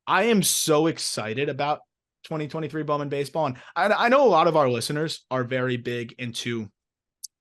I am so excited about 2023 Bowman Baseball. And I know a lot of our listeners are very big into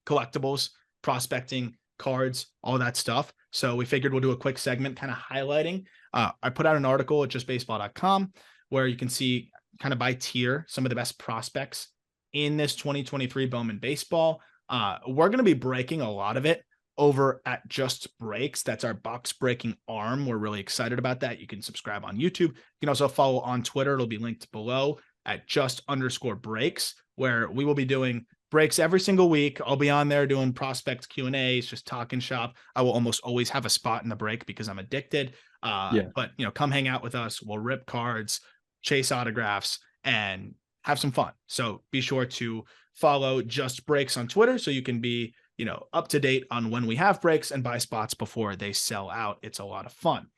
collectibles, prospecting, cards, all that stuff. So we figured we'll do a quick segment kind of highlighting. I put out an article at justbaseball.com where you can see kind of by tier some of the best prospects in this 2023 Bowman Baseball. We're going to be breaking a lot of it over at Just Breaks. That's our box breaking arm. We're really excited about that. You can subscribe on YouTube. You can also follow on Twitter. It'll be linked below at just_breaks, where we will be doing breaks every single week. I'll be on there doing prospect Q&As, just talking shop. I will almost always have a spot in the break because I'm addicted. But come hang out with us. We'll rip cards, chase autographs, and have some fun. So be sure to follow Just Breaks on Twitter so you can be up to date on when we have breaks and buy spots before they sell out. It's a lot of fun.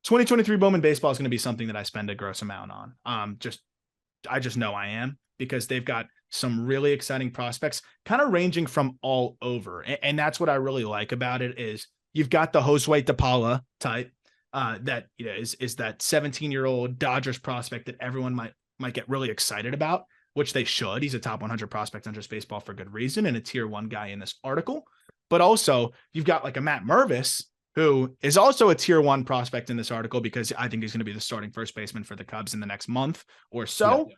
2023 Bowman Baseball is going to be something that I spend a gross amount on. I just know I am, because they've got some really exciting prospects kind of ranging from all over. And that's what I really like about it is you've got the Josue DePaula type that is that 17-year-old Dodgers prospect that everyone might get really excited about, which they should. He's a top 100 prospect on Just Baseball for good reason and a tier 1 guy in this article. But also you've got like a Matt Mervis, who is also a tier 1 prospect in this article, because I think he's going to be the starting first baseman for the Cubs in the next month or so,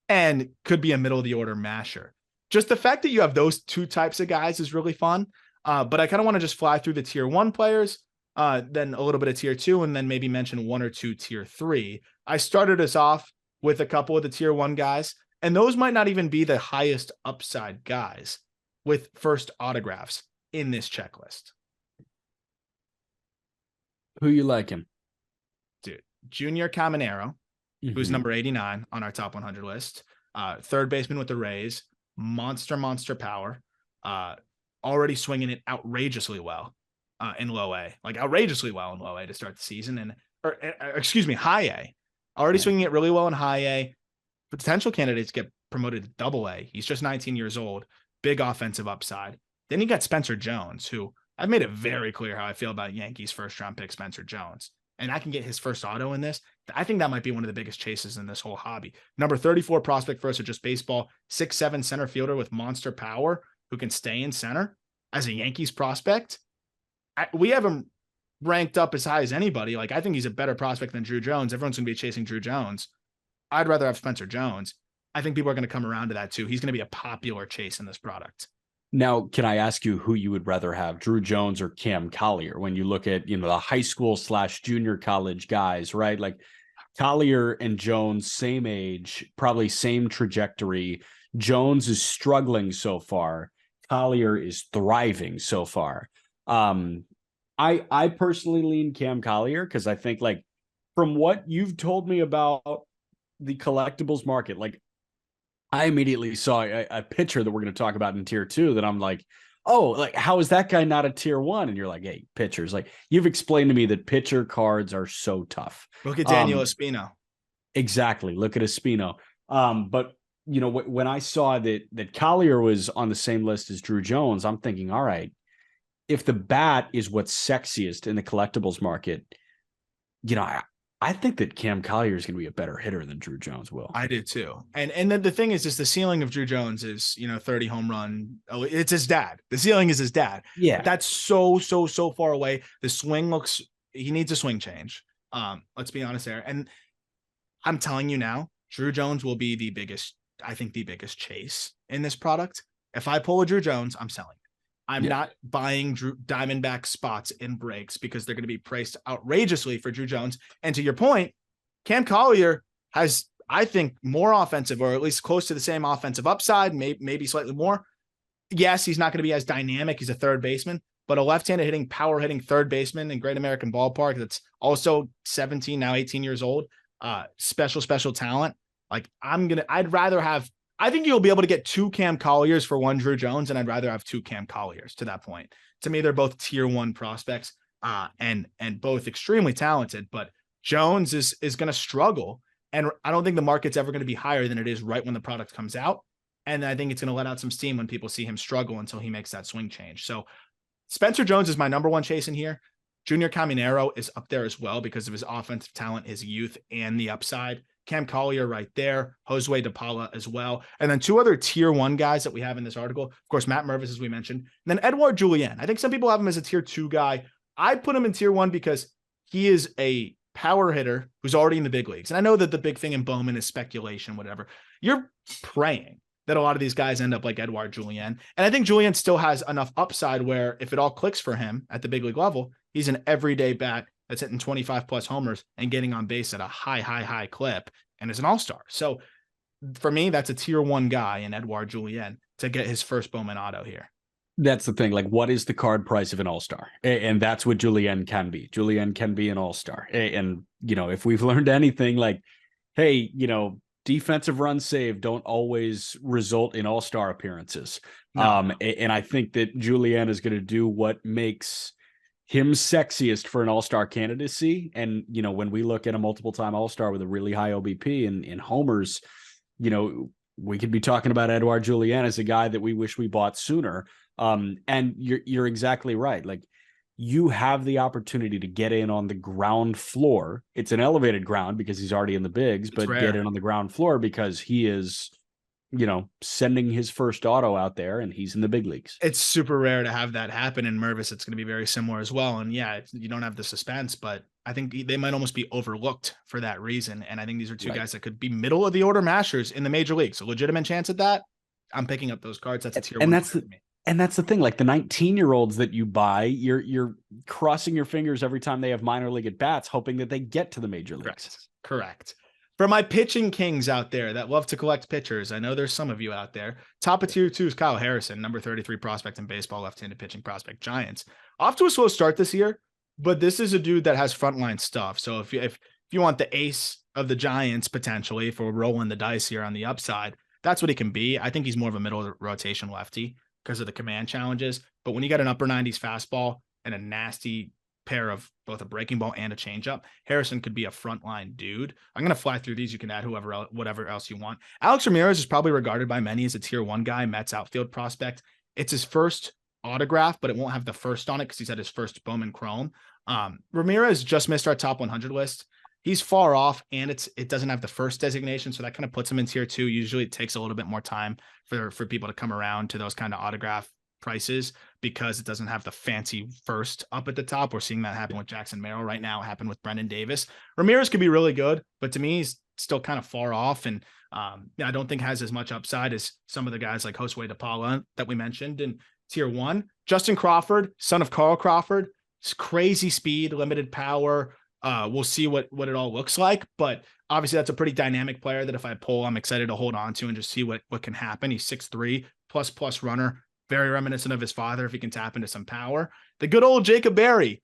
and could be a middle of the order masher. Just the fact that you have those two types of guys is really fun. But I kind of want to just fly through the tier 1 players, then a little bit of tier 2, and then maybe mention one or two tier 3. I started us off with a couple of the tier 1 guys, and those might not even be the highest upside guys with first autographs in this checklist. Who you liking? Dude, Junior Caminero, who's number 89 on our top 100 list. Third baseman with the Rays, monster power, already swinging it outrageously well in low A, like outrageously well in low A to start the season. High A, already swinging it really well in high A. Potential candidates get promoted to double A. He's just 19 years old, big offensive upside. Then you got Spencer Jones, who I've made it very clear how I feel about Yankees first round pick Spencer Jones. And I can get his first auto in this. I think that might be one of the biggest chases in this whole hobby. Number 34 prospect for us at Just Baseball, 6'7" center fielder with monster power who can stay in center as a Yankees prospect. We have him ranked up as high as anybody. Like, I think he's a better prospect than Drew Jones. Everyone's going to be chasing Drew Jones. I'd rather have Spencer Jones. I think people are going to come around to that too. He's going to be a popular chase in this product. Now, can I ask you who you would rather have, Drew Jones or Cam Collier? When you look at, the high school / junior college guys, right? Like Collier and Jones, same age, probably same trajectory. Jones is struggling so far. Collier is thriving so far. I personally lean Cam Collier because I think, like, from what you've told me about the collectibles market, like, I immediately saw a pitcher that we're going to talk about in tier 2 that I'm like, oh, like, how is that guy not a tier 1? And you're like, hey, pitchers, like, you've explained to me that pitcher cards are so tough. Look at Daniel Espino. Exactly. Look at Espino. But when I saw that Collier was on the same list as Drew Jones, I'm thinking, all right, if the bat is what's sexiest in the collectibles market, I think that Cam Collier is going to be a better hitter than Drew Jones will. I do too. And then the thing is the ceiling of Drew Jones is, 30 home run. Oh, it's his dad. The ceiling is his dad. Yeah. But that's so far away. The swing he needs a swing change. Let's be honest there. And I'm telling you now, Drew Jones will be the biggest chase in this product. If I pull a Drew Jones, I'm selling. I'm not buying Diamondback spots in breaks because they're going to be priced outrageously for Drew Jones. And to your point, Cam Collier has, I think, more offensive, or at least close to the same offensive upside, maybe slightly more. Yes, he's not going to be as dynamic. He's a third baseman, but a left-handed power hitting third baseman in Great American Ballpark that's also 17, now 18 years old. Special talent. Like, I think you'll be able to get 2 Cam Colliers for 1 Drew Jones, and I'd rather have 2 Cam Colliers to that point. To me, they're both tier 1 prospects, and both extremely talented, but Jones is going to struggle. And I don't think the market's ever going to be higher than it is right when the product comes out. And I think it's going to let out some steam when people see him struggle until he makes that swing change. So Spencer Jones is my number 1 chase in here. Junior Caminero is up there as well because of his offensive talent, his youth, and the upside. Cam Collier right there, Josue DePaula as well. And then 2 other tier 1 guys that we have in this article. Of course, Matt Mervis, as we mentioned. And then Edouard Julien. I think some people have him as a tier 2 guy. I put him in tier 1 because he is a power hitter who's already in the big leagues. And I know that the big thing in Bowman is speculation, whatever. You're praying that a lot of these guys end up like Edouard Julien. And I think Julien still has enough upside where if it all clicks for him at the big league level, he's an everyday bat that's hitting 25 plus homers and getting on base at a high clip and is an all-star. So for me, that's a tier 1 guy in Edouard Julien to get his first Bowman auto here. That's the thing. Like, what is the card price of an all-star? And that's what Julien can be. Julien can be an all-star. And, if we've learned anything, like, hey, defensive runs saved don't always result in all-star appearances. No. And I think that Julien is going to do what makes him sexiest for an all-star candidacy. And, when we look at a multiple-time all-star with a really high OBP and in homers, we could be talking about Edouard Julien as a guy that we wish we bought sooner. And you're exactly right. Like, you have the opportunity to get in on the ground floor. It's an elevated ground because he's already in the bigs, but get in on the ground floor because he is, sending his first auto out there and he's in the big leagues. It's super rare to have that happen in Mervis. It's going to be very similar as well. And yeah, you don't have the suspense, but I think they might almost be overlooked for that reason. And I think these are 2 guys that could be middle of the order mashers in the major leagues. So legitimate chance at that. I'm picking up those cards. That's a tier 1. And that's the thing, like the 19-year-olds that you buy, you're crossing your fingers every time they have minor league at bats, hoping that they get to the major leagues. Correct. For my pitching kings out there that love to collect pitchers, I know there's some of you out there. Top of tier 2 is Kyle Harrison, number 33 prospect in baseball, left-handed pitching prospect, Giants. Off to a slow start this year, but this is a dude that has frontline stuff. So if you want the ace of the Giants potentially, if we're rolling the dice here on the upside, that's what he can be. I think he's more of a middle rotation lefty because of the command challenges. But when you got an upper 90s fastball and a nasty pair of both a breaking ball and a changeup, Harrison could be a frontline dude. I'm going to fly through these. You can add whatever else you want. Alex Ramirez is probably regarded by many as a tier 1 guy, Mets outfield prospect. It's his first autograph, but it won't have the first on it because he's had his first Bowman Chrome. Ramirez just missed our top 100 list. He's far off, and it doesn't have the first designation, so that kind of puts him in tier 2. Usually it takes a little bit more time for people to come around to those kind of autograph prices because it doesn't have the fancy first up at the top. We're seeing that happen with Jackson Merrill right now. It happened with Brendan Davis. Ramirez could be really good, but to me, he's still kind of far off, and I don't think has as much upside as some of the guys like Josue DePaula that we mentioned in tier 1. Justin Crawford, son of Carl Crawford, crazy speed, limited power. We'll see what it all looks like, but obviously that's a pretty dynamic player that if I pull, I'm excited to hold on to and just see what can happen. He's 6'3", plus runner, very reminiscent of his father if he can tap into some power. The good old Jacob Berry,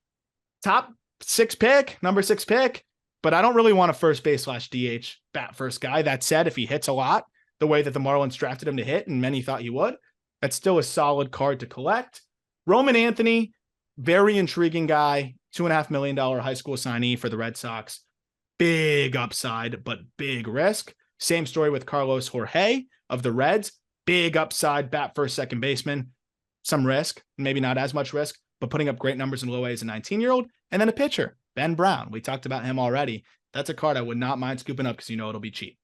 top 6 pick, number 6 pick, but I don't really want a first base / DH bat first guy. That said, if he hits a lot, the way that the Marlins drafted him to hit, and many thought he would, that's still a solid card to collect. Roman Anthony, very intriguing guy, $2.5 million high school signee for the Red Sox. Big upside, but big risk. Same story with Carlos Jorge of the Reds. Big upside, bat first, second baseman. Some risk, maybe not as much risk, but putting up great numbers in low A as a 19-year-old. And then a pitcher, Ben Brown. We talked about him already. That's a card I would not mind scooping up because it'll be cheap.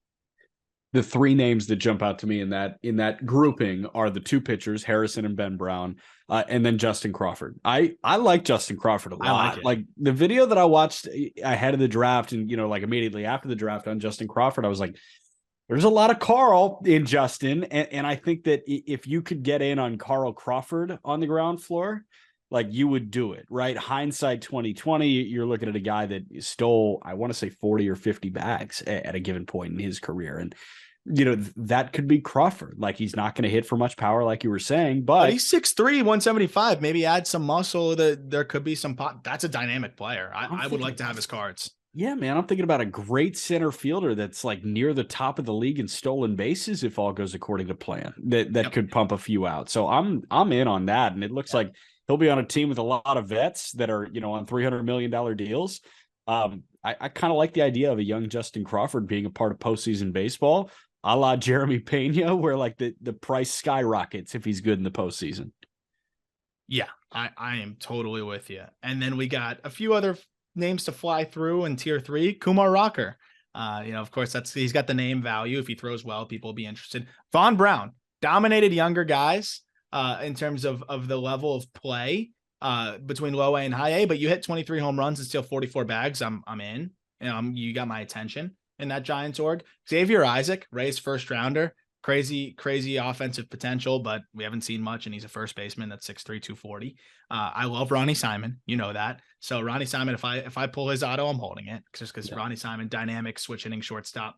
The 3 names that jump out to me in that grouping are the 2 pitchers, Harrison and Ben Brown, and then Justin Crawford. I like Justin Crawford a lot. Like the video that I watched ahead of the draft and, like immediately after the draft on Justin Crawford, I was like, there's a lot of Carl in Justin. And I think that if you could get in on Carl Crawford on the ground floor, like you would do it, right? Hindsight 2020, you're looking at a guy that stole, I want to say 40 or 50 bags at a given point in his career. And, that could be Crawford. Like he's not going to hit for much power, like you were saying, but he's 6'3", 175, maybe add some muscle that there could be some pop. That's a dynamic player. I would like to have his cards. Yeah, man. I'm thinking about a great center fielder that's like near the top of the league in stolen bases. If all goes according to plan, that could pump a few out. So I'm in on that. And it looks like he'll be on a team with a lot of vets that are, on $300 million deals. I kind of like the idea of a young Justin Crawford being a part of postseason baseball, a la Jeremy Pena, where like the price skyrockets if he's good in the postseason. Yeah, I am totally with you. And then we got a few other names to fly through in tier 3. Kumar Rocker. Of course, he's got the name value. If he throws well, people will be interested. Vaughn Brown dominated younger guys in terms of the level of play between low A and high A. But you hit 23 home runs and steal 44 bags. I'm in. You got my attention in that Giants org. Xavier Isaac, Ray's first rounder. Crazy offensive potential, but we haven't seen much, and he's a first baseman that's 6'3", 240. I love Ronnie Simon. You know that. So Ronnie Simon, if I pull his auto, I'm holding it just because Ronnie Simon, dynamic, switch hitting shortstop,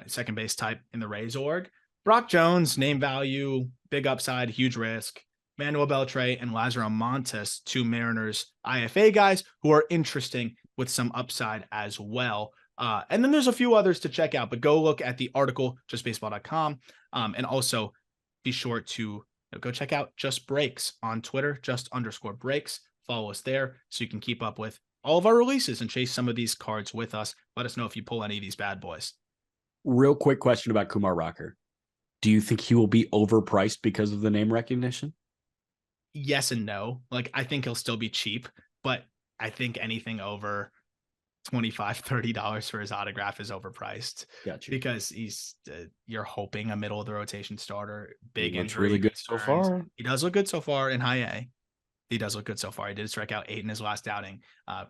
second base type in the Rays org. Brock Jones, name value, big upside, huge risk. Manuel Beltre and Lazaro Montes, 2 Mariners IFA guys who are interesting with some upside as well. And then there's a few others to check out, but go look at the article, justbaseball.com. And also be sure to go check out Just Breaks on Twitter, just_breaks. Follow us there so you can keep up with all of our releases and chase some of these cards with us. Let us know if you pull any of these bad boys. Real quick question about Kumar Rocker. Do you think he will be overpriced because of the name recognition? Yes and no. Like, I think he'll still be cheap, but I think anything over $25-$30 for his autograph is overpriced. Gotcha. Because you're hoping a middle of the rotation starter. Big he looks injury really good concerns. so far. He does look good so far in high A. He does look good so far. He did strike out 8 in his last outing.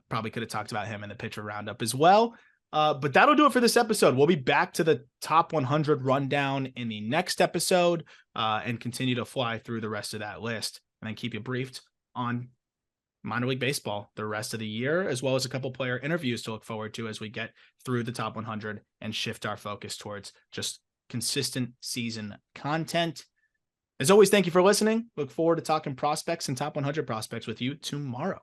Probably could have talked about him in the pitcher roundup as well. But that'll do it for this episode. We'll be back to the top 100 rundown in the next episode and continue to fly through the rest of that list and then keep you briefed on minor league baseball the rest of the year, as well as a couple player interviews to look forward to as we get through the top 100 and shift our focus towards just consistent season content. As always, thank you for listening. Look forward to talking prospects and top 100 prospects with you tomorrow.